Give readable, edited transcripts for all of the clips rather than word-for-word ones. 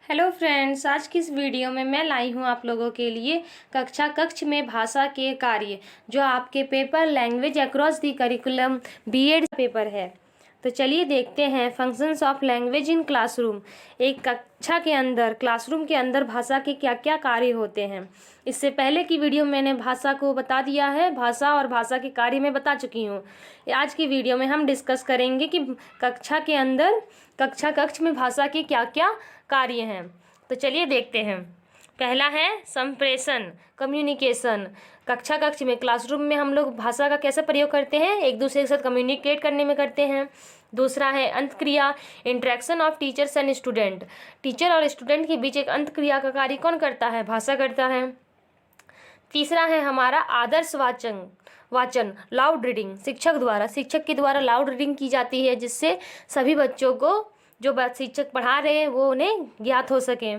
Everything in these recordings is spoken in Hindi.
हेलो फ्रेंड्स, आज की इस वीडियो में मैं लाई हूँ आप लोगों के लिए कक्ष में भाषा के कार्य, जो आपके paper language across the curriculum BEd paper है। तो चलिए देखते हैं functions of language in classroom. एक कक्षा के अंदर, क्लासरूम के अंदर भाषा के क्या क्या कार्य होते हैं। इससे पहले की वीडियो में मैंने भाषा को बता दिया है, भाषा और भाषा के कार्य में बता चुकी हूँ। आज की वीडियो में हम डिस्कस करेंगे कि कक्षा के अंदर, कक्ष में भाषा के क्या क्या कार्य हैं। तो चलिए देखते हैं। पहला है संप्रेषण, कम्युनिकेशन। कक्ष में, क्लासरूम में हम लोग भाषा का कैसे प्रयोग करते हैं, एक दूसरे के साथ कम्युनिकेट करने में करते हैं। दूसरा है अंतक्रिया, interaction of teachers and student. Teacher और स्टूडेंट के बीच एक अंतक्रिया का कार्य कौन करता है, भाषा करता है। तीसरा है हमारा आदर्श वाचन, लाउड रीडिंग। शिक्षक के द्वारा लाउड रीडिंग की जाती है, जिससे सभी बच्चों को, जो बात शिक्षक पढ़ा रहे हैं, वो उन्हें ज्ञात हो सके।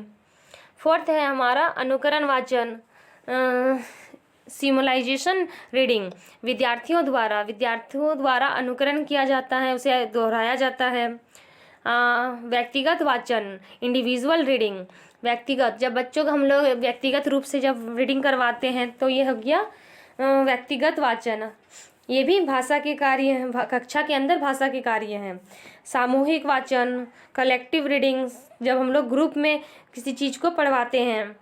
फोर्थ है हमारा अनुकरण वाचन, सिमुलाइजेशन रीडिंग। विद्यार्थियों द्वारा अनुकरण किया जाता है, उसे दोहराया जाता है। व्यक्तिगत वाचन, इंडिविजुअल रीडिंग। जब बच्चों को हम लोग व्यक्तिगत रूप से जब रीडिंग करवाते हैं तो ये हो गया व्यक्तिगत वाचन। ये भी भाषा के कार्य हैं, कक्षा के अंदर भाषा के कार्य हैं। सामूहिक वाचन, कलेक्टिव रीडिंग, जब हम लोग ग्रुप में किसी चीज़ को पढ़वाते हैं।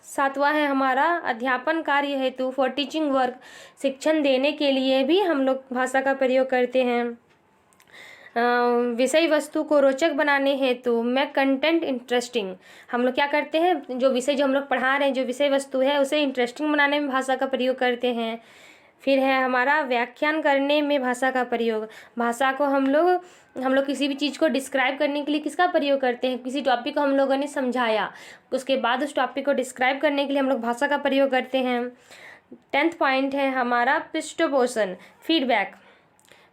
सातवां है हमारा अध्यापन कार्य हेतु, फॉर टीचिंग वर्क। शिक्षण देने के लिए भी हम लोग भाषा का प्रयोग करते हैं। विषय वस्तु को रोचक बनाने हेतु, मेक कंटेंट इंटरेस्टिंग। हम लोग क्या करते हैं, जो विषय जो हम लोग पढ़ा रहे हैं, जो विषय वस्तु है, उसे इंटरेस्टिंग बनाने में भाषा का प्रयोग करते हैं। फिर है हमारा व्याख्यान करने में भाषा का प्रयोग। भाषा को हम लोग किसी भी चीज़ को डिस्क्राइब करने के लिए किसका प्रयोग करते हैं, किसी टॉपिक को हम लोगों ने समझाया, उसके बाद उस टॉपिक को डिस्क्राइब करने के लिए हम लोग भाषा का प्रयोग करते हैं। 10th पॉइंट है हमारा पृष्ठपोषण, फीडबैक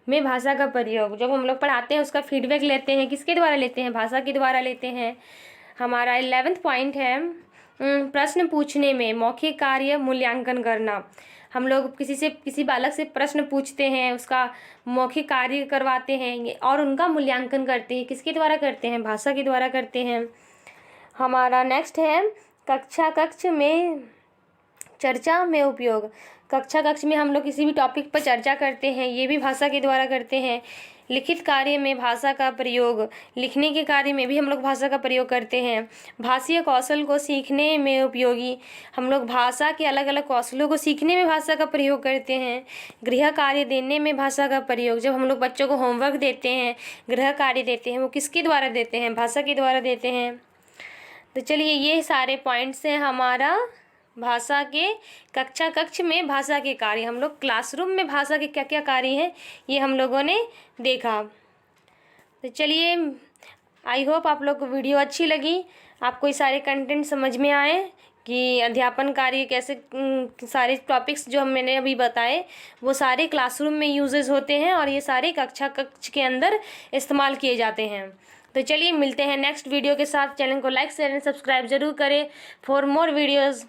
में भाषा का प्रयोग। जब हम लोग पढ़ाते हैं उसका फीडबैक लेते हैं, किसके द्वारा लेते हैं, भाषा के द्वारा लेते हैं। हमारा 11th पॉइंट है प्रश्न पूछने में मौखिक कार्य मूल्यांकन करना। हम लोग किसी बालक से प्रश्न पूछते हैं, उसका मौखिक कार्य करवाते हैं और उनका मूल्यांकन करते हैं, किसके द्वारा करते हैं, भाषा के द्वारा करते हैं। हमारा नेक्स्ट है कक्ष में चर्चा में उपयोग। कक्ष में हम लोग किसी भी टॉपिक पर चर्चा करते हैं, ये भी भाषा के द्वारा करते हैं। लिखित कार्य में भाषा का प्रयोग, लिखने के कार्य में भी हम लोग भाषा का प्रयोग करते हैं। भाषीय कौशल को सीखने में उपयोगी, हम लोग भाषा के अलग अलग कौशलों को सीखने में भाषा का प्रयोग करते हैं। गृह कार्य देने में भाषा का प्रयोग, जब हम लोग बच्चों को होमवर्क देते हैं, गृह कार्य देते हैं, वो किसके द्वारा देते हैं, भाषा के द्वारा देते हैं। तो चलिए, ये सारे पॉइंट्स हैं हमारा भाषा के कक्ष में भाषा के कार्य। हम लोग क्लासरूम में भाषा के क्या क्या कार्य हैं, ये हम लोगों ने देखा। तो चलिए, आई होप आप लोग को वीडियो अच्छी लगी, आपको ये सारे कंटेंट समझ में आए कि अध्यापन कार्य कैसे, सारे टॉपिक्स जो मैंने अभी बताए वो सारे क्लासरूम में यूजेस होते हैं और ये सारे कक्ष के अंदर इस्तेमाल किए जाते हैं। तो चलिए, मिलते हैं नेक्स्ट वीडियो के साथ। चैनल को लाइक शेयर एंड सब्सक्राइब जरूर करें फॉर मोर वीडियोज़।